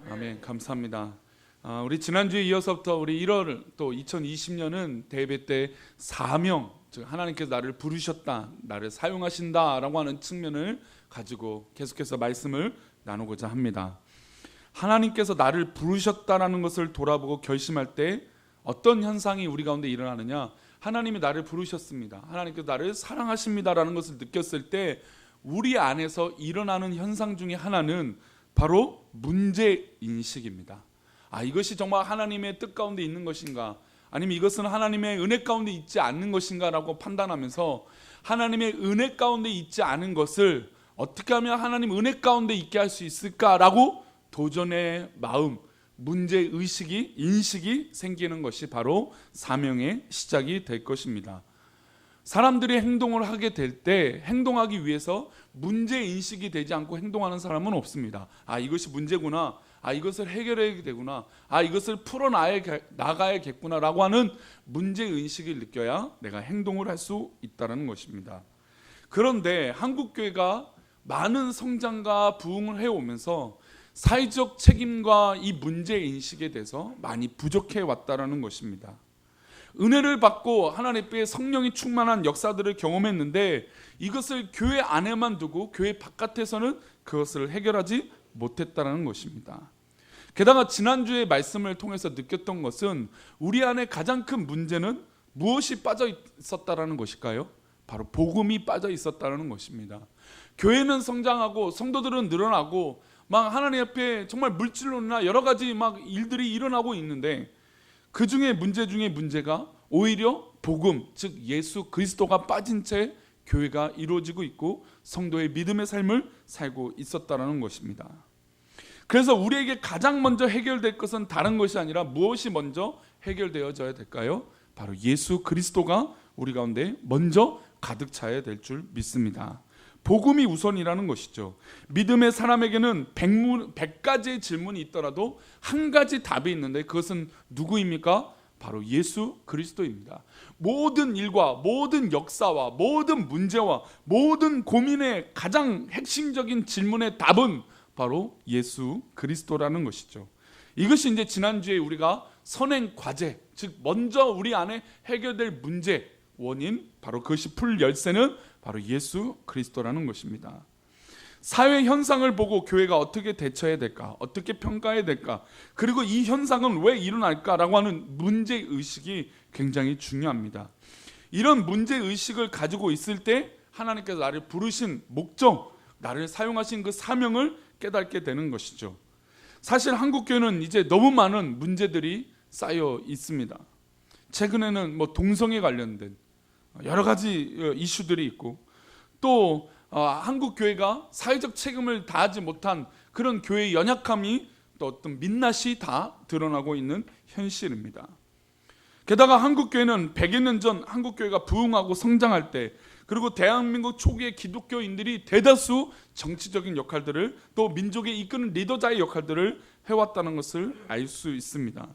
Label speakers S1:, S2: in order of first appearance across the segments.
S1: 아멘. 감사합니다. 우리 지난주에 이어서부터 우리 1월 또 2020년은 대예배 때 사명, 즉 하나님께서 나를 부르셨다, 나를 사용하신다라고 하는 측면을 가지고 계속해서 말씀을 나누고자 합니다. 하나님께서 나를 부르셨다라는 것을 돌아보고 결심할 때 어떤 현상이 우리 가운데 일어나느냐? 하나님이 나를 부르셨습니다. 하나님께서 나를 사랑하십니다라는 것을 느꼈을 때 우리 안에서 일어나는 현상 중에 하나는 바로 문제인식입니다. 이것이 정말 하나님의 뜻 가운데 있는 것인가, 아니면 이것은 하나님의 은혜 가운데 있지 않는 것인가 라고 판단하면서 하나님의 은혜 가운데 있지 않은 것을 어떻게 하면 하나님 은혜 가운데 있게 할 수 있을까라고 도전의 마음, 문제의식이, 인식이 생기는 것이 바로 사명의 시작이 될 것입니다. 사람들이 행동을 하게 될 때 행동하기 위해서 문제인식이 되지 않고 행동하는 사람은 없습니다. 이것이 문제구나, 이것을 해결해야 되구나, 이것을 풀어나가야겠구나 라고 하는 문제인식을 느껴야 내가 행동을 할 수 있다는 것입니다. 그런데 한국교회가 많은 성장과 부흥을 해오면서 사회적 책임과 이 문제인식에 대해서 많이 부족해 왔다는 것입니다. 은혜를 받고 하나님의 성령이 충만한 역사들을 경험했는데 이것을 교회 안에만 두고 교회 바깥에서는 그것을 해결하지 못했다는 것입니다. 게다가 지난주의 말씀을 통해서 느꼈던 것은 우리 안에 가장 큰 문제는 무엇이 빠져 있었다는 것일까요? 바로 복음이 빠져 있었다는 것입니다. 교회는 성장하고 성도들은 늘어나고 막 하나님 앞에 정말 물질론이나 여러 가지 막 일들이 일어나고 있는데 그 중에 문제 중에 문제가 오히려 복음, 즉 예수 그리스도가 빠진 채 교회가 이루어지고 있고 성도의 믿음의 삶을 살고 있었다는 것입니다. 그래서 우리에게 가장 먼저 해결될 것은 다른 것이 아니라 무엇이 먼저 해결되어져야 될까요? 바로 예수 그리스도가 우리 가운데 먼저 가득 차야 될 줄 믿습니다. 복음이 우선이라는 것이죠. 믿음의 사람에게는 100가지의 질문이 있더라도 한 가지 답이 있는데 그것은 누구입니까? 바로 예수 그리스도입니다. 모든 일과 모든 역사와 모든 문제와 모든 고민의 가장 핵심적인 질문의 답은 바로 예수 그리스도라는 것이죠. 이것이 이제 지난주에 우리가 선행 과제, 즉 먼저 우리 안에 해결될 문제, 원인, 바로 그것이 풀 열쇠는 바로 예수 그리스도라는 것입니다. 사회 현상을 보고 교회가 어떻게 대처해야 될까, 어떻게 평가해야 될까, 그리고 이 현상은 왜 일어날까라고 하는 문제의식이 굉장히 중요합니다. 이런 문제의식을 가지고 있을 때 하나님께서 나를 부르신 목적, 나를 사용하신 그 사명을 깨닫게 되는 것이죠. 사실 한국교회는 이제 너무 많은 문제들이 쌓여 있습니다. 최근에는 동성애 관련된 여러 가지 이슈들이 있고 또 한국 교회가 사회적 책임을 다하지 못한 그런 교회의 연약함이 또 어떤 민낯이 다 드러나고 있는 현실입니다. 게다가 한국 교회는 100여 년 전 한국 교회가 부흥하고 성장할 때, 그리고 대한민국 초기의 기독교인들이 대다수 정치적인 역할들을, 또 민족의 이끄는 리더자의 역할들을 해왔다는 것을 알 수 있습니다.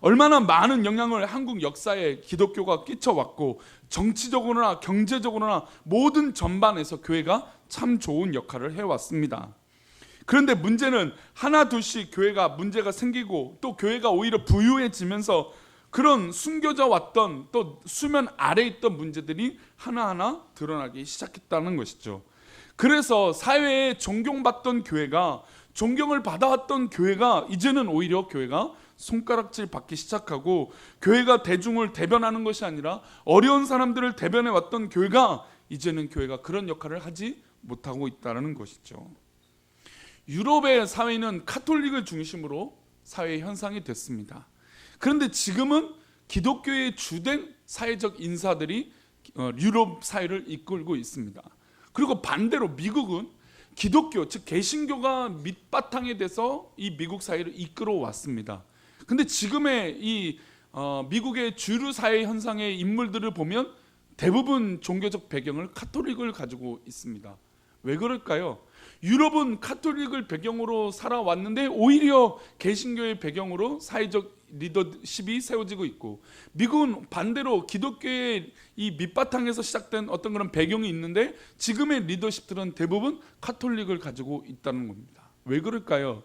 S1: 얼마나 많은 영향을 한국 역사에 기독교가 끼쳐왔고 정치적으로나 경제적으로나 모든 전반에서 교회가 참 좋은 역할을 해왔습니다. 그런데 문제는 하나 둘씩 교회가 문제가 생기고 또 교회가 오히려 부유해지면서 그런 숨겨져 왔던 또 수면 아래에 있던 문제들이 하나하나 드러나기 시작했다는 것이죠. 그래서 사회에 존경받던 교회가, 존경을 받아왔던 교회가 이제는 오히려 교회가 손가락질 받기 시작하고, 교회가 대중을 대변하는 것이 아니라 어려운 사람들을 대변해 왔던 교회가 이제는 교회가 그런 역할을 하지 못하고 있다는 것이죠. 유럽의 사회는 카톨릭을 중심으로 사회 현상이 됐습니다. 그런데 지금은 기독교의 주된 사회적 인사들이 유럽 사회를 이끌고 있습니다. 그리고 반대로 미국은 기독교, 즉 개신교가 밑바탕이 돼서 이 미국 사회를 이끌어 왔습니다. 근데 지금의 이 미국의 주류 사회 현상의 인물들을 보면 대부분 종교적 배경을 카톨릭을 가지고 있습니다. 왜 그럴까요? 유럽은 카톨릭을 배경으로 살아왔는데 오히려 개신교의 배경으로 사회적 리더십이 세워지고 있고, 미국은 반대로 기독교의 이 밑바탕에서 시작된 어떤 그런 배경이 있는데 지금의 리더십들은 대부분 카톨릭을 가지고 있다는 겁니다. 왜 그럴까요?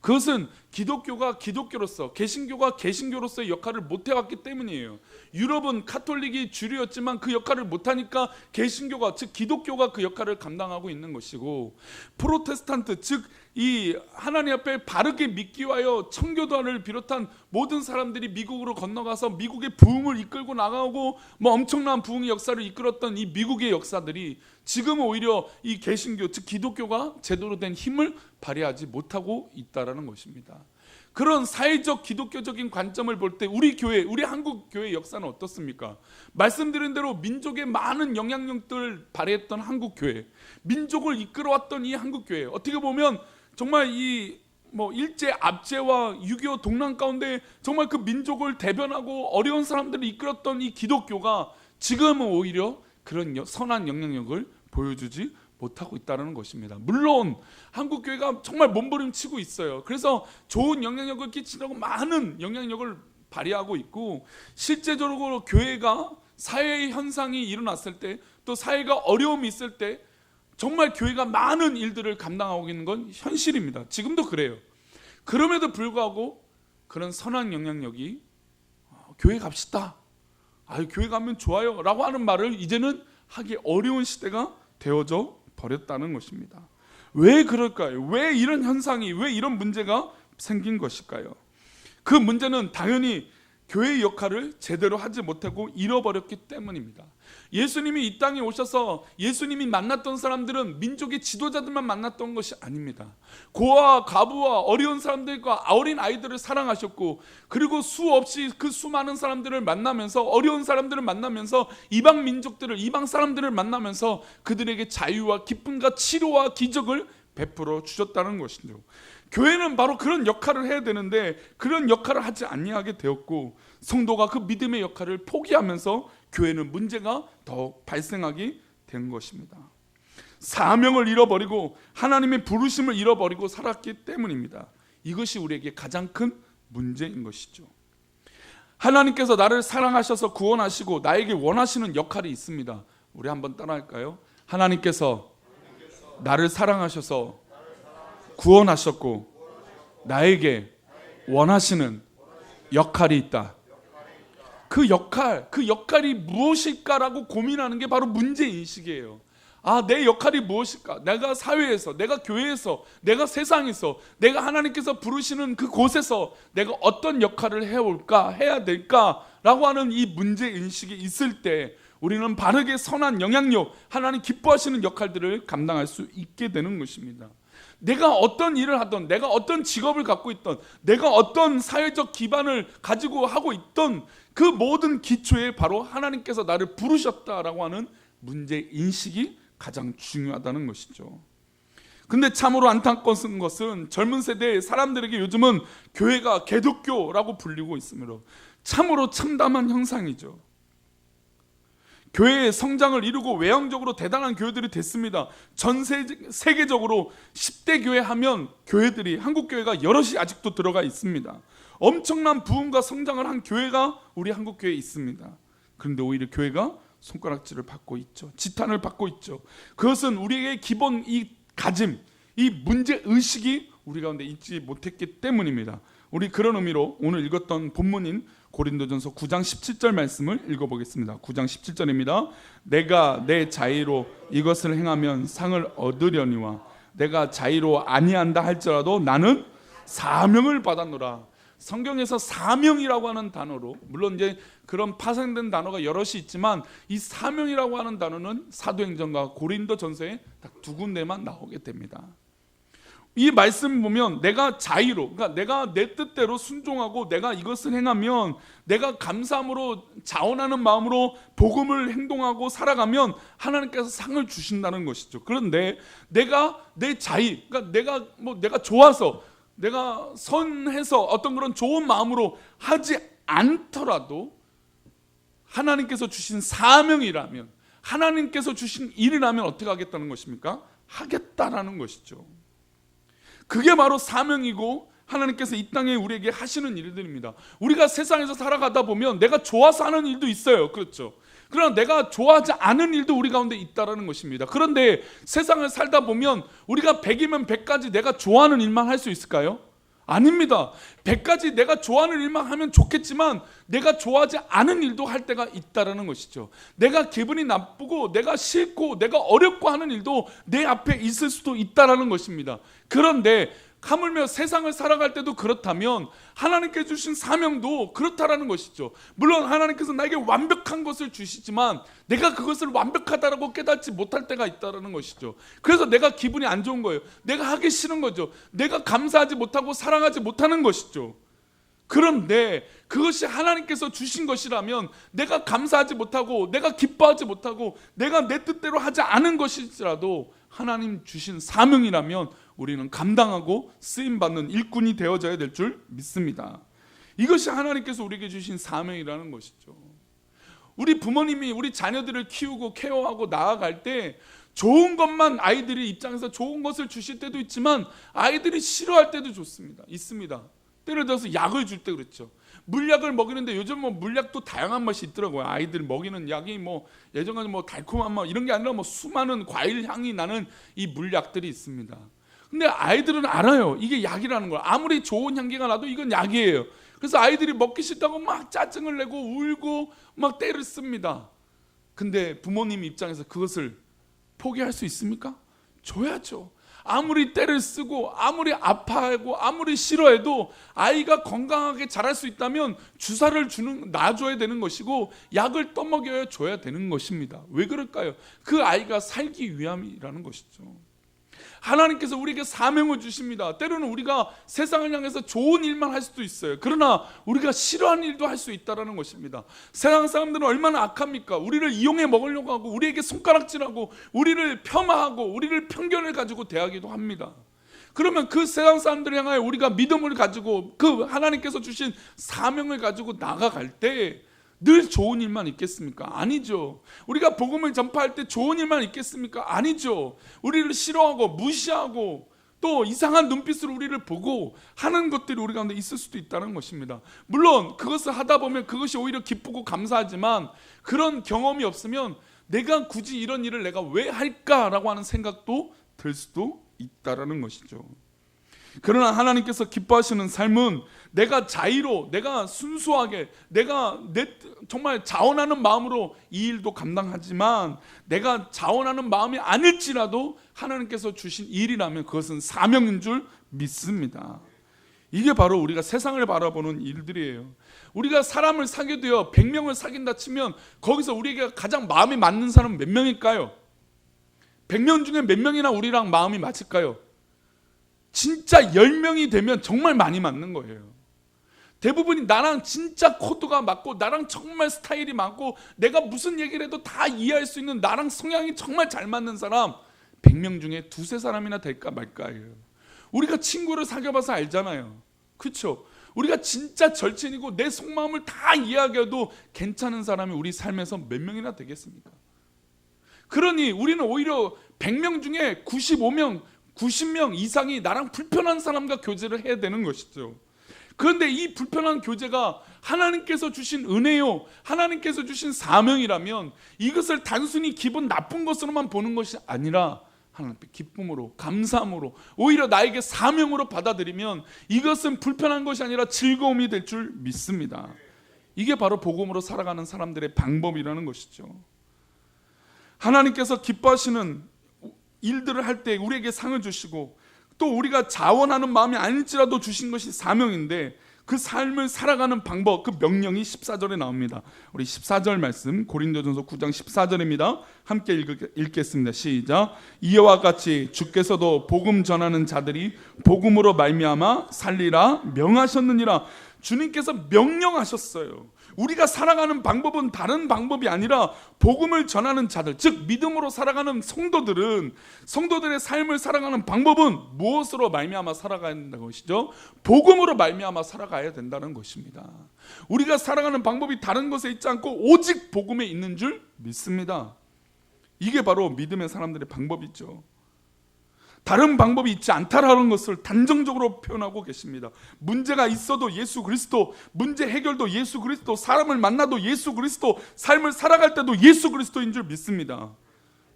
S1: 그것은 기독교가 기독교로서, 개신교가 개신교로서의 역할을 못해왔기 때문이에요. 유럽은 카톨릭이 주류였지만 그 역할을 못하니까 개신교가, 즉 기독교가 그 역할을 감당하고 있는 것이고, 프로테스탄트, 즉 이 하나님 앞에 바르게 믿기 위하여 청교도를 비롯한 모든 사람들이 미국으로 건너가서 미국의 부흥을 이끌고 나가고 엄청난 부흥의 역사를 이끌었던 이 미국의 역사들이 지금은 오히려 이 개신교, 즉 기독교가 제대로 된 힘을 발휘하지 못하고 있다라는 것입니다. 그런 사회적 기독교적인 관점을 볼 때 우리 교회, 우리 한국 교회의 역사는 어떻습니까? 말씀드린 대로 민족의 많은 영향력들을 발휘했던 한국 교회, 민족을 이끌어왔던 이 한국 교회, 어떻게 보면 정말 이 일제 압제와 6.25 동란 가운데 정말 그 민족을 대변하고 어려운 사람들을 이끌었던 이 기독교가 지금은 오히려 그런 선한 영향력을 보여주지 못하고 있다는 것입니다. 물론 한국 교회가 정말 몸부림치고 있어요. 그래서 좋은 영향력을 끼치려고 많은 영향력을 발휘하고 있고, 실제적으로 교회가 사회의 현상이 일어났을 때, 또 사회가 어려움이 있을 때 정말 교회가 많은 일들을 감당하고 있는 건 현실입니다. 지금도 그래요. 그럼에도 불구하고 그런 선한 영향력이 교회 갑시다, 교회 가면 좋아요 라고 하는 말을 이제는 하기 어려운 시대가 되어져 버렸다는 것입니다. 왜 그럴까요? 왜 이런 현상이, 왜 이런 문제가 생긴 것일까요? 그 문제는 당연히 교회의 역할을 제대로 하지 못하고 잃어버렸기 때문입니다. 예수님이 이 땅에 오셔서 예수님이 만났던 사람들은 민족의 지도자들만 만났던 것이 아닙니다. 고아와 과부와 어려운 사람들과 어린 아이들을 사랑하셨고, 그리고 수없이 그 수많은 사람들을 만나면서, 어려운 사람들을 만나면서, 이방 민족들을, 이방 사람들을 만나면서 그들에게 자유와 기쁨과 치료와 기적을 베풀어 주셨다는 것이죠. 교회는 바로 그런 역할을 해야 되는데 그런 역할을 하지 아니하게 되었고, 성도가 그 믿음의 역할을 포기하면서 교회는 문제가 더 발생하게 된 것입니다. 사명을 잃어버리고 하나님의 부르심을 잃어버리고 살았기 때문입니다. 이것이 우리에게 가장 큰 문제인 것이죠. 하나님께서 나를 사랑하셔서 구원하시고 나에게 원하시는 역할이 있습니다. 우리 한번 따라할까요? 하나님께서 나를 사랑하셔서 구원하셨고 나에게 원하시는 역할이 있다. 그 역할이 무엇일까라고 고민하는 게 바로 문제인식이에요. 내 역할이 무엇일까? 내가 사회에서, 내가 교회에서, 내가 세상에서, 내가 하나님께서 부르시는 그곳에서 내가 어떤 역할을 해야 될까라고 하는 이 문제인식이 있을 때 우리는 바르게 선한 영향력, 하나님 기뻐하시는 역할들을 감당할 수 있게 되는 것입니다. 내가 어떤 일을 하던, 내가 어떤 직업을 갖고 있던, 내가 어떤 사회적 기반을 가지고 하고 있던 그 모든 기초에 바로 하나님께서 나를 부르셨다라고 하는 문제인식이 가장 중요하다는 것이죠. 근데 참으로 안타까운 것은 젊은 세대의 사람들에게 요즘은 교회가 개독교라고 불리고 있으므로 참으로 참담한 형상이죠. 교회의 성장을 이루고 외형적으로 대단한 교회들이 됐습니다. 전 세계적으로 10대 교회 하면 교회들이, 한국 교회가 여럿이 아직도 들어가 있습니다. 엄청난 부흥과 성장을 한 교회가 우리 한국 교회에 있습니다. 그런데 오히려 교회가 손가락질을 받고 있죠. 지탄을 받고 있죠. 그것은 우리에게 기본 이 가짐, 이 문제의식이 우리 가운데 있지 못했기 때문입니다. 우리 그런 의미로 오늘 읽었던 본문인 고린도전서 9장 17절 말씀을 읽어보겠습니다. 9장 17절입니다. 내가 내 자의로 이것을 행하면 상을 얻으려니와 내가 자의로 아니한다 할지라도 나는 사명을 받았노라. 성경에서 사명이라고 하는 단어로, 물론 이제 그런 파생된 단어가 여럿이 있지만 이 사명이라고 하는 단어는 사도행전과 고린도전서에 딱 두 군데만 나오게 됩니다. 이 말씀 보면 내가 자의로, 그러니까 내가 내 뜻대로 순종하고 내가 이것을 행하면, 내가 감사함으로 자원하는 마음으로 복음을 행동하고 살아가면 하나님께서 상을 주신다는 것이죠. 그런데 내가 내 자의, 그러니까 내가 좋아서, 내가 선해서 어떤 그런 좋은 마음으로 하지 않더라도 하나님께서 주신 사명이라면, 하나님께서 주신 일이라면 어떻게 하겠다는 것입니까? 하겠다라는 것이죠. 그게 바로 사명이고 하나님께서 이 땅에 우리에게 하시는 일들입니다. 우리가 세상에서 살아가다 보면 내가 좋아서 하는 일도 있어요. 그렇죠? 그러나 내가 좋아하지 않은 일도 우리 가운데 있다라는 것입니다. 그런데 세상을 살다 보면 우리가 100이면 100가지 내가 좋아하는 일만 할 수 있을까요? 아닙니다. 100가지 내가 좋아하는 일만 하면 좋겠지만 내가 좋아하지 않은 일도 할 때가 있다라는 것이죠. 내가 기분이 나쁘고 내가 싫고 내가 어렵고 하는 일도 내 앞에 있을 수도 있다라는 것입니다. 그런데 하물며 세상을 살아갈 때도 그렇다면 하나님께 주신 사명도 그렇다라는 것이죠. 물론 하나님께서 나에게 완벽한 것을 주시지만 내가 그것을 완벽하다라고 깨닫지 못할 때가 있다라는 것이죠. 그래서 내가 기분이 안 좋은 거예요. 내가 하기 싫은 거죠. 내가 감사하지 못하고 사랑하지 못하는 것이죠. 그런데 그것이 하나님께서 주신 것이라면 내가 감사하지 못하고 내가 기뻐하지 못하고 내가 내 뜻대로 하지 않은 것일지라도 하나님 주신 사명이라면 우리는 감당하고 쓰임받는 일꾼이 되어져야 될 줄 믿습니다. 이것이 하나님께서 우리에게 주신 사명이라는 것이죠. 우리 부모님이 우리 자녀들을 키우고 케어하고 나아갈 때 좋은 것만 아이들이 입장에서 좋은 것을 주실 때도 있지만 아이들이 싫어할 때도 있습니다. 예를 들어서 약을 줄 때 그렇죠. 물약을 먹이는데 요즘 물약도 다양한 맛이 있더라고요. 아이들 먹이는 약이 예전까지 달콤한 맛 이런 게 아니라 수많은 과일 향이 나는 이 물약들이 있습니다. 근데 아이들은 알아요. 이게 약이라는 걸. 아무리 좋은 향기가 나도 이건 약이에요. 그래서 아이들이 먹기 싫다고 막 짜증을 내고 울고 막 떼를 씁니다. 근데 부모님 입장에서 그것을 포기할 수 있습니까? 줘야죠. 아무리 떼를 쓰고 아무리 아파하고 아무리 싫어해도 아이가 건강하게 자랄 수 있다면 주사를 놔줘야 되는 것이고 약을 떠먹여야 줘야 되는 것입니다. 왜 그럴까요? 그 아이가 살기 위함이라는 것이죠. 하나님께서 우리에게 사명을 주십니다. 때로는 우리가 세상을 향해서 좋은 일만 할 수도 있어요. 그러나 우리가 싫어하는 일도 할 수 있다는 것입니다. 세상 사람들은 얼마나 악합니까? 우리를 이용해 먹으려고 하고 우리에게 손가락질하고 우리를 폄하하고 우리를 편견을 가지고 대하기도 합니다. 그러면 그 세상 사람들을 향하여 우리가 믿음을 가지고 그 하나님께서 주신 사명을 가지고 나아갈 때 늘 좋은 일만 있겠습니까? 아니죠. 우리가 복음을 전파할 때 좋은 일만 있겠습니까? 아니죠. 우리를 싫어하고 무시하고 또 이상한 눈빛으로 우리를 보고 하는 것들이 우리 가운데 있을 수도 있다는 것입니다. 물론 그것을 하다 보면 그것이 오히려 기쁘고 감사하지만 그런 경험이 없으면 내가 굳이 이런 일을 내가 왜 할까라고 하는 생각도 들 수도 있다는 것이죠. 그러나 하나님께서 기뻐하시는 삶은 내가 자의로, 내가 순수하게, 내가 정말 자원하는 마음으로 이 일도 감당하지만 내가 자원하는 마음이 아닐지라도 하나님께서 주신 일이라면 그것은 사명인 줄 믿습니다. 이게 바로 우리가 세상을 바라보는 일들이에요. 우리가 사람을 사귀게 되어 100명을 사귄다 치면 거기서 우리에게 가장 마음이 맞는 사람은 몇 명일까요? 100명 중에 몇 명이나 우리랑 마음이 맞을까요? 진짜 10명이 되면 정말 많이 맞는 거예요. 대부분이 나랑 진짜 코드가 맞고 나랑 정말 스타일이 맞고 내가 무슨 얘기를 해도 다 이해할 수 있는 나랑 성향이 정말 잘 맞는 사람 100명 중에 두세 사람이나 될까 말까예요. 우리가 친구를 사귀어봐서 알잖아요. 그렇죠? 우리가 진짜 절친이고 내 속마음을 다 이해하게도 괜찮은 사람이 우리 삶에서 몇 명이나 되겠습니까? 그러니 우리는 오히려 100명 중에 95명 90명 이상이 나랑 불편한 사람과 교제를 해야 되는 것이죠. 그런데 이 불편한 교제가 하나님께서 주신 은혜요, 하나님께서 주신 사명이라면 이것을 단순히 기분 나쁜 것으로만 보는 것이 아니라 하나님께 기쁨으로, 감사함으로, 오히려 나에게 사명으로 받아들이면 이것은 불편한 것이 아니라 즐거움이 될 줄 믿습니다. 이게 바로 복음으로 살아가는 사람들의 방법이라는 것이죠. 하나님께서 기뻐하시는 일들을 할 때 우리에게 상을 주시고 또 우리가 자원하는 마음이 아닐지라도 주신 것이 사명인데 그 삶을 살아가는 방법, 그 명령이 14절에 나옵니다. 우리 14절 말씀 고린도전서 9장 14절입니다. 함께 읽겠습니다. 시작. 이와 같이 주께서도 복음 전하는 자들이 복음으로 말미암아 살리라 명하셨느니라. 주님께서 명령하셨어요. 우리가 살아가는 방법은 다른 방법이 아니라 복음을 전하는 자들, 즉 믿음으로 살아가는 성도들은 성도들의 삶을 살아가는 방법은 무엇으로 말미암아 살아가야 된다는 것이죠? 복음으로 말미암아 살아가야 된다는 것입니다. 우리가 살아가는 방법이 다른 것에 있지 않고 오직 복음에 있는 줄 믿습니다. 이게 바로 믿음의 사람들의 방법이죠. 다른 방법이 있지 않다라는 것을 단정적으로 표현하고 계십니다. 문제가 있어도 예수 그리스도, 문제 해결도 예수 그리스도, 사람을 만나도 예수 그리스도, 삶을 살아갈 때도 예수 그리스도인 줄 믿습니다.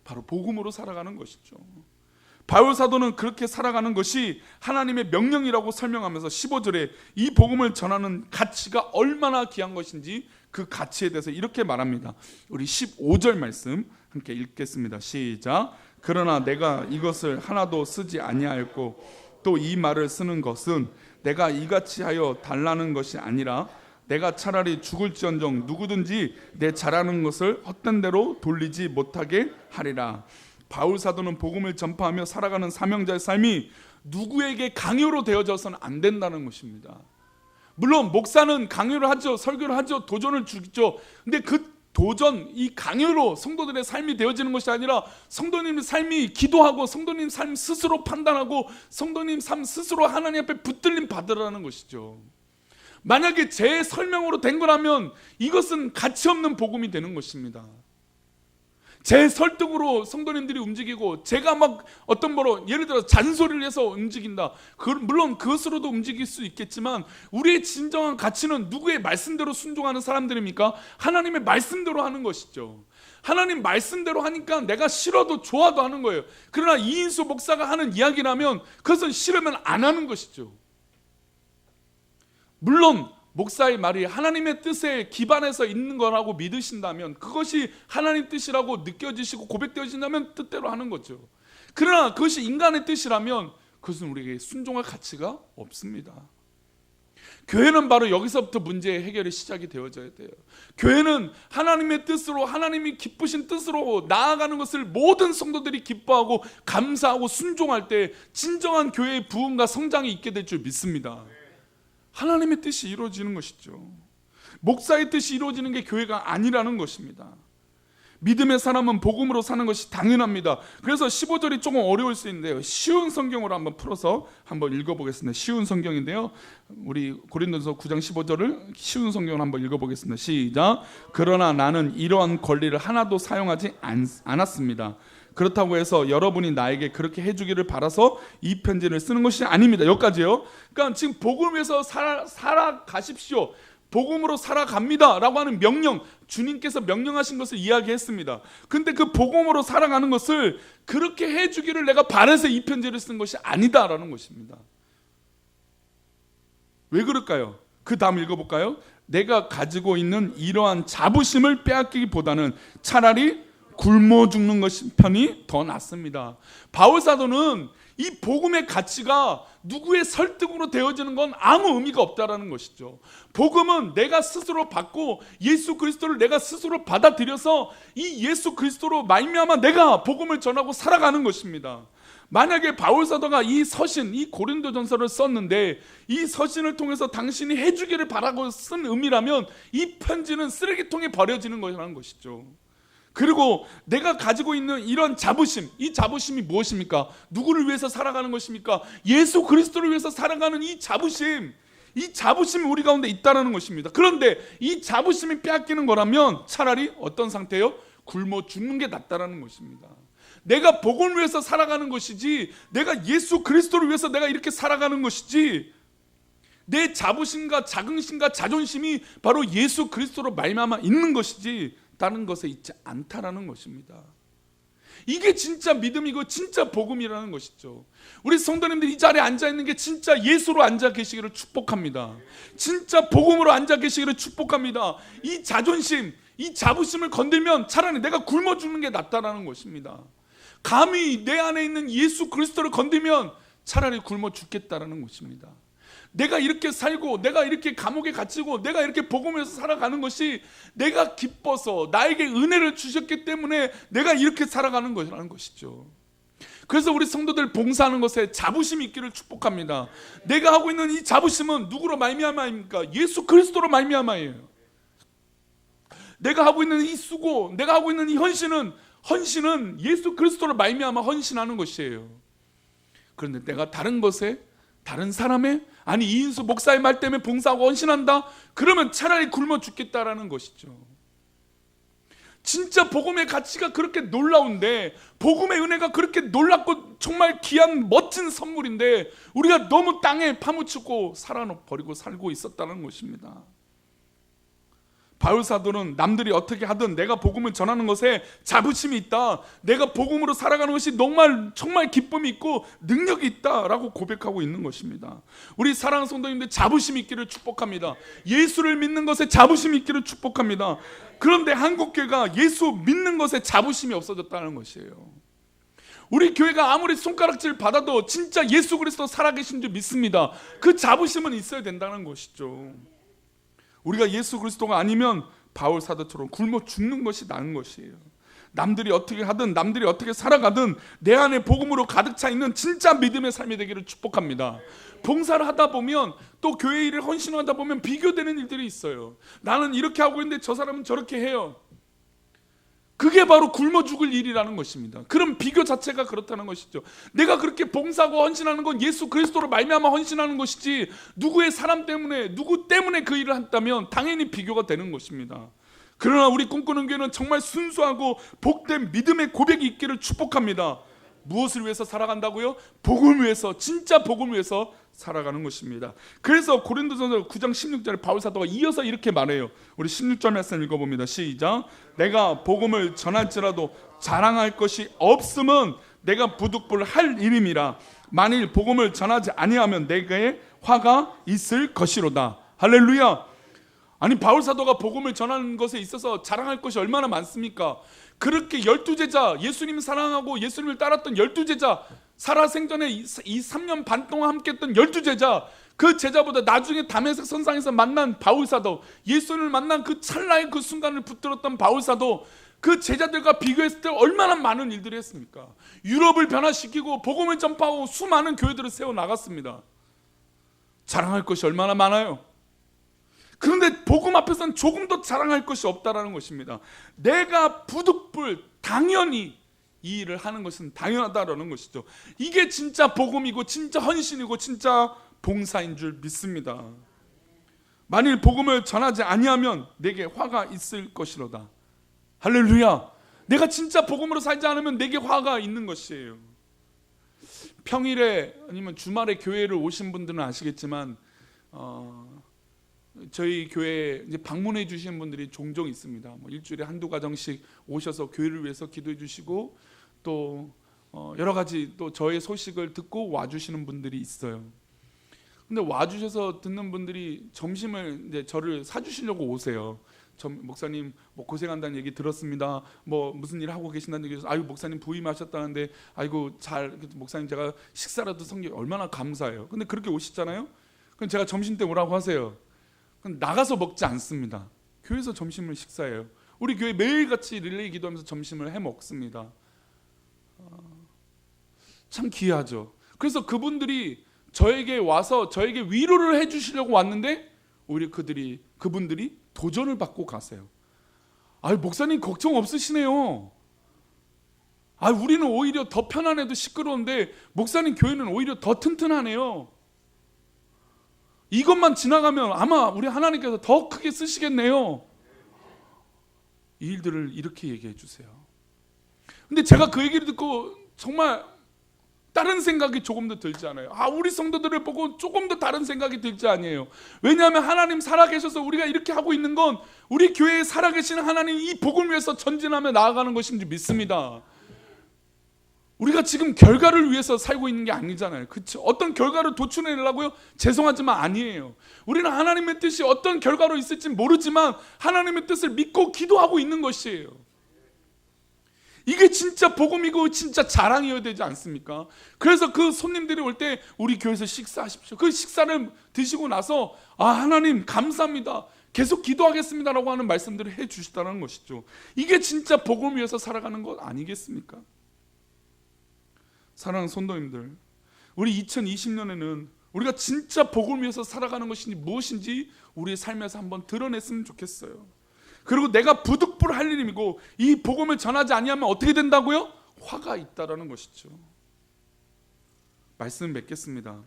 S1: 바로 복음으로 살아가는 것이죠. 바울 사도는 그렇게 살아가는 것이 하나님의 명령이라고 설명하면서 15절에 이 복음을 전하는 가치가 얼마나 귀한 것인지 그 가치에 대해서 이렇게 말합니다. 우리 15절 말씀 함께 읽겠습니다. 시작. 그러나 내가 이것을 하나도 쓰지 아니하였고 또 이 말을 쓰는 것은 내가 이같이 하여 달라는 것이 아니라 내가 차라리 죽을지언정 누구든지 내 잘하는 것을 헛된 대로 돌리지 못하게 하리라. 바울 사도는 복음을 전파하며 살아가는 사명자의 삶이 누구에게 강요로 되어져서는 안 된다는 것입니다. 물론 목사는 강요를 하죠, 설교를 하죠, 도전을 주죠. 근데 그 도전, 이 강요로 성도들의 삶이 되어지는 것이 아니라 성도님의 삶이 기도하고 성도님 삶 스스로 판단하고 성도님 삶 스스로 하나님 앞에 붙들림 받으라는 것이죠. 만약에 제 설명으로 된 거라면 이것은 가치 없는 복음이 되는 것입니다. 제 설득으로 성도님들이 움직이고 제가 막 어떤 뭐로 예를 들어 잔소리를 해서 움직인다. 물론 그것으로도 움직일 수 있겠지만 우리의 진정한 가치는 누구의 말씀대로 순종하는 사람들입니까? 하나님의 말씀대로 하는 것이죠. 하나님 말씀대로 하니까 내가 싫어도 좋아도 하는 거예요. 그러나 이인수 목사가 하는 이야기라면 그것은 싫으면 안 하는 것이죠. 물론 목사의 말이 하나님의 뜻에 기반해서 있는 거라고 믿으신다면 그것이 하나님 뜻이라고 느껴지시고 고백되어진다면 뜻대로 하는 거죠. 그러나 그것이 인간의 뜻이라면 그것은 우리에게 순종할 가치가 없습니다. 교회는 바로 여기서부터 문제의 해결이 시작이 되어져야 돼요. 교회는 하나님의 뜻으로 하나님이 기쁘신 뜻으로 나아가는 것을 모든 성도들이 기뻐하고 감사하고 순종할 때 진정한 교회의 부흥과 성장이 있게 될 줄 믿습니다. 하나님의 뜻이 이루어지는 것이죠. 목사의 뜻이 이루어지는 게 교회가 아니라는 것입니다. 믿음의 사람은 복음으로 사는 것이 당연합니다. 그래서 15절이 조금 어려울 수 있는데요, 쉬운 성경으로 한번 풀어서 한번 읽어보겠습니다. 쉬운 성경인데요, 우리 고린도서 9장 15절을 쉬운 성경으로 한번 읽어보겠습니다. 시작. 그러나 나는 이러한 권리를 하나도 사용하지 않았습니다. 그렇다고 해서 여러분이 나에게 그렇게 해주기를 바라서 이 편지를 쓰는 것이 아닙니다. 여기까지요. 그러니까 지금 복음을 위해서 살아가십시오, 복음으로 살아갑니다 라고 하는 명령, 주님께서 명령하신 것을 이야기했습니다. 근데 그 복음으로 살아가는 것을 그렇게 해주기를 내가 바라서 이 편지를 쓴 것이 아니다라는 것입니다. 왜 그럴까요? 그 다음 읽어볼까요? 내가 가지고 있는 이러한 자부심을 빼앗기기보다는 차라리 굶어 죽는 것이 편이 더 낫습니다. 바울 사도는 이 복음의 가치가 누구의 설득으로 되어지는 건 아무 의미가 없다라는 것이죠. 복음은 내가 스스로 받고 예수 그리스도를 내가 스스로 받아들여서 이 예수 그리스도로 말미암아 내가 복음을 전하고 살아가는 것입니다. 만약에 바울 사도가 이 서신, 이 고린도전서를 썼는데 이 서신을 통해서 당신이 해주기를 바라고 쓴 의미라면 이 편지는 쓰레기통에 버려지는 것이라는 것이죠. 그리고 내가 가지고 있는 이런 자부심, 이 자부심이 무엇입니까? 누구를 위해서 살아가는 것입니까? 예수 그리스도를 위해서 살아가는 이 자부심이 우리 가운데 있다는 것입니다. 그런데 이 자부심이 빼앗기는 거라면 차라리 어떤 상태요? 굶어 죽는 게 낫다는 것입니다. 내가 복음을 위해서 살아가는 것이지, 내가 예수 그리스도를 위해서 내가 이렇게 살아가는 것이지, 내 자부심과 자긍심과 자존심이 바로 예수 그리스도로 말미암아 있는 것이지 다른 것에 있지 않다라는 것입니다. 이게 진짜 믿음이고 진짜 복음이라는 것이죠. 우리 성도님들이 이 자리에 앉아 있는 게 진짜 예수로 앉아 계시기를 축복합니다. 진짜 복음으로 앉아 계시기를 축복합니다. 이 자존심, 이 자부심을 건들면 차라리 내가 굶어 죽는 게 낫다라는 것입니다. 감히 내 안에 있는 예수 그리스도를 건들면 차라리 굶어 죽겠다라는 것입니다. 내가 이렇게 살고 내가 이렇게 감옥에 갇히고 내가 이렇게 복음에서 살아가는 것이 내가 기뻐서 나에게 은혜를 주셨기 때문에 내가 이렇게 살아가는 것이라는 것이죠. 그래서 우리 성도들 봉사하는 것에 자부심이 있기를 축복합니다. 내가 하고 있는 이 자부심은 누구로 말미암아입니까? 예수 그리스도로 말미암아예요. 내가 하고 있는 이 수고, 내가 하고 있는 이 헌신은 예수 그리스도로 말미암아 헌신하는 것이에요. 그런데 내가 다른 것에, 다른 사람의, 아니 이인수 목사의 말 때문에 봉사하고 헌신한다? 그러면 차라리 굶어 죽겠다라는 것이죠. 진짜 복음의 가치가 그렇게 놀라운데, 복음의 은혜가 그렇게 놀랍고 정말 귀한 멋진 선물인데 우리가 너무 땅에 파묻히고 살아버리고 살고 있었다는 것입니다. 바울 사도는 남들이 어떻게 하든 내가 복음을 전하는 것에 자부심이 있다, 내가 복음으로 살아가는 것이 정말 기쁨이 있고 능력이 있다라고 고백하고 있는 것입니다. 우리 사랑하는 성도님들, 자부심 있기를 축복합니다. 예수를 믿는 것에 자부심 있기를 축복합니다. 그런데 한국교회가 예수 믿는 것에 자부심이 없어졌다는 것이에요. 우리 교회가 아무리 손가락질 받아도 진짜 예수 그리스도 살아계신 줄 믿습니다. 그 자부심은 있어야 된다는 것이죠. 우리가 예수 그리스도가 아니면 바울 사도처럼 굶어 죽는 것이 나은 것이에요. 남들이 어떻게 하든 남들이 어떻게 살아가든 내 안에 복음으로 가득 차 있는 진짜 믿음의 삶이 되기를 축복합니다. 봉사를 하다 보면, 또 교회 일을 헌신하다 보면 비교되는 일들이 있어요. 나는 이렇게 하고 있는데 저 사람은 저렇게 해요. 그게 바로 굶어 죽을 일이라는 것입니다. 그럼 비교 자체가 그렇다는 것이죠. 내가 그렇게 봉사하고 헌신하는 건 예수 그리스도로 말미암아 헌신하는 것이지, 누구의 사람 때문에, 누구 때문에 그 일을 한다면 당연히 비교가 되는 것입니다. 그러나 우리 꿈꾸는 교회는 정말 순수하고 복된 믿음의 고백이 있기를 축복합니다. 무엇을 위해서 살아간다고요? 복음을 위해서, 진짜 복음을 위해서 살아가는 것입니다. 그래서 고린도전서 9장 16절에 바울 사도가 이어서 이렇게 말해요. 우리 16절 말씀 읽어봅니다. 시작. 내가 복음을 전할지라도 자랑할 것이 없음은 내가 부득불할 일임이라. 만일 복음을 전하지 아니하면 내게 화가 있을 것이로다. 할렐루야. 아니, 바울 사도가 복음을 전하는 것에 있어서 자랑할 것이 얼마나 많습니까? 그렇게 12제자, 예수님 사랑하고 예수님을 따랐던 12제자, 살아생전에 이 3년 반 동안 함께했던 12제자, 그 제자보다 나중에 다메섹 선상에서 만난 바울 사도, 예수님을 만난 그 찰나의 그 순간을 붙들었던 바울 사도, 그 제자들과 비교했을 때 얼마나 많은 일들을 했습니까? 유럽을 변화시키고 복음을 전파하고 수많은 교회들을 세워나갔습니다. 자랑할 것이 얼마나 많아요. 그런데 복음 앞에서는 조금도 자랑할 것이 없다라는 것입니다. 내가 부득불 당연히 이 일을 하는 것은 당연하다라는 것이죠. 이게 진짜 복음이고 진짜 헌신이고 진짜 봉사인 줄 믿습니다. 만일 복음을 전하지 아니하면 내게 화가 있을 것이로다. 할렐루야. 내가 진짜 복음으로 살지 않으면 내게 화가 있는 것이에요. 평일에 아니면 주말에 교회를 오신 분들은 아시겠지만 저희 교회에 이제 방문해 주시는 분들이 종종 있습니다. 뭐 일주일에 한두 가정씩 오셔서 교회를 위해서 기도해 주시고, 또 여러 가지 또 저의 소식을 듣고 와 주시는 분들이 있어요. 근데 와 주셔서 듣는 분들이 점심을 이제 저를 사 주시려고 오세요. 목사님 뭐 고생한다는 얘기 들었습니다. 뭐 무슨 일 하고 계신다는 얘기, 아유 목사님 부임하셨다는데 아이고 잘, 목사님 제가 식사라도 섬기, 얼마나 감사해요. 근데 그렇게 오시잖아요. 그럼 제가 점심 때 오라고 하세요. 그럼 나가서 먹지 않습니다. 교회에서 점심을 식사해요. 우리 교회 매일같이 릴레이 기도하면서 점심을 해 먹습니다. 참 귀하죠. 그래서 그분들이 저에게 와서 저에게 위로를 해주시려고 왔는데 오히려 그분들이 도전을 받고 가세요. 아유 목사님 걱정 없으시네요. 아 우리는 오히려 더 편안해도 시끄러운데 목사님 교회는 오히려 더 튼튼하네요. 이것만 지나가면 아마 우리 하나님께서 더 크게 쓰시겠네요. 이 일들을 이렇게 얘기해 주세요. 근데 제가 그 얘기를 듣고 정말 다른 생각이 조금 더 들지 않아요. 우리 성도들을 보고 조금 더 다른 생각이 들지 아니에요. 왜냐하면 하나님 살아계셔서 우리가 이렇게 하고 있는 건 우리 교회에 살아계시는 하나님 이 복음을 위해서 전진하며 나아가는 것인 줄 믿습니다. 우리가 지금 결과를 위해서 살고 있는 게 아니잖아요. 그렇죠? 어떤 결과를 도출해내려고요? 죄송하지만 아니에요. 우리는 하나님의 뜻이 어떤 결과로 있을지 모르지만 하나님의 뜻을 믿고 기도하고 있는 것이에요. 이게 진짜 복음이고 진짜 자랑이어야 되지 않습니까? 그래서 그 손님들이 올 때 우리 교회에서 식사하십시오. 그 식사를 드시고 나서 하나님 감사합니다, 계속 기도하겠습니다라고 하는 말씀들을 해주시다는 것이죠. 이게 진짜 복음을 위해서 살아가는 것 아니겠습니까? 사랑하는 성도님들, 우리 2020년에는 우리가 진짜 복음을 위해서 살아가는 것인지 무엇인지 우리의 삶에서 한번 드러냈으면 좋겠어요. 그리고 내가 부득불할 일이고 이 복음을 전하지 아니하면 어떻게 된다고요? 화가 있다라는 것이죠. 말씀 맺겠습니다.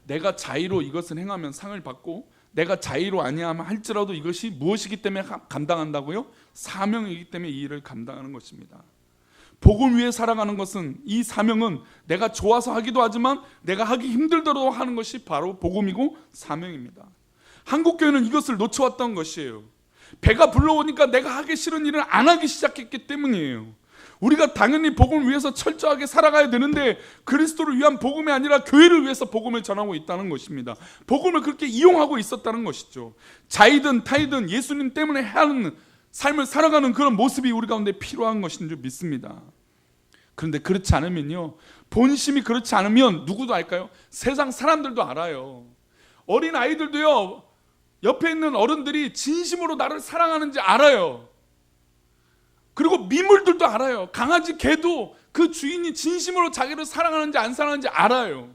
S1: 내가 자의로 이것을 행하면 상을 받고 내가 자의로 아니하면 할지라도 이것이 무엇이기 때문에 감당한다고요? 사명이기 때문에 이 일을 감당하는 것입니다. 복음 위에 살아가는 것은, 이 사명은 내가 좋아서 하기도 하지만 내가 하기 힘들도록 하는 것이 바로 복음이고 사명입니다. 한국교회는 이것을 놓쳐왔던 것이에요. 배가 불러오니까 내가 하기 싫은 일을 안 하기 시작했기 때문이에요. 우리가 당연히 복음을 위해서 철저하게 살아가야 되는데 그리스도를 위한 복음이 아니라 교회를 위해서 복음을 전하고 있다는 것입니다. 복음을 그렇게 이용하고 있었다는 것이죠. 자이든 타이든 예수님 때문에 해야 하는 삶을 살아가는 그런 모습이 우리 가운데 필요한 것인 줄 믿습니다. 그런데 그렇지 않으면요, 본심이 그렇지 않으면 누구도 알까요? 세상 사람들도 알아요. 어린 아이들도요, 옆에 있는 어른들이 진심으로 나를 사랑하는지 알아요. 그리고 미물들도 알아요. 강아지, 개도 그 주인이 진심으로 자기를 사랑하는지 안 사랑하는지 알아요.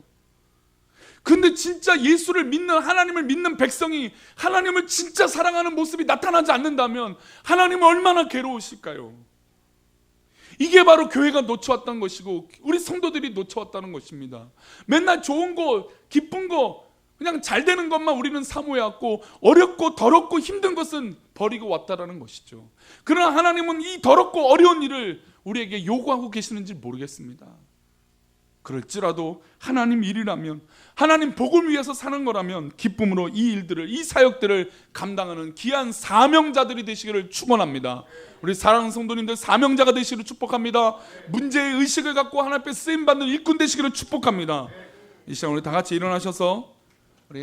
S1: 근데 진짜 예수를 믿는, 하나님을 믿는 백성이 하나님을 진짜 사랑하는 모습이 나타나지 않는다면 하나님은 얼마나 괴로우실까요? 이게 바로 교회가 놓쳐왔던 것이고 우리 성도들이 놓쳐왔다는 것입니다. 맨날 좋은 거, 기쁜 거, 그냥 잘 되는 것만 우리는 사모해왔고 어렵고 더럽고 힘든 것은 버리고 왔다라는 것이죠. 그러나 하나님은 이 더럽고 어려운 일을 우리에게 요구하고 계시는지 모르겠습니다. 그럴지라도 하나님 일이라면, 하나님 복을 위해서 사는 거라면 기쁨으로 이 일들을, 이 사역들을 감당하는 귀한 사명자들이 되시기를 축원합니다. 우리 사랑하는 성도님들, 사명자가 되시기를 축복합니다. 문제의 의식을 갖고 하나님 앞에 쓰임받는 일꾼 되시기를 축복합니다. 이 시간 우리 다 같이 일어나셔서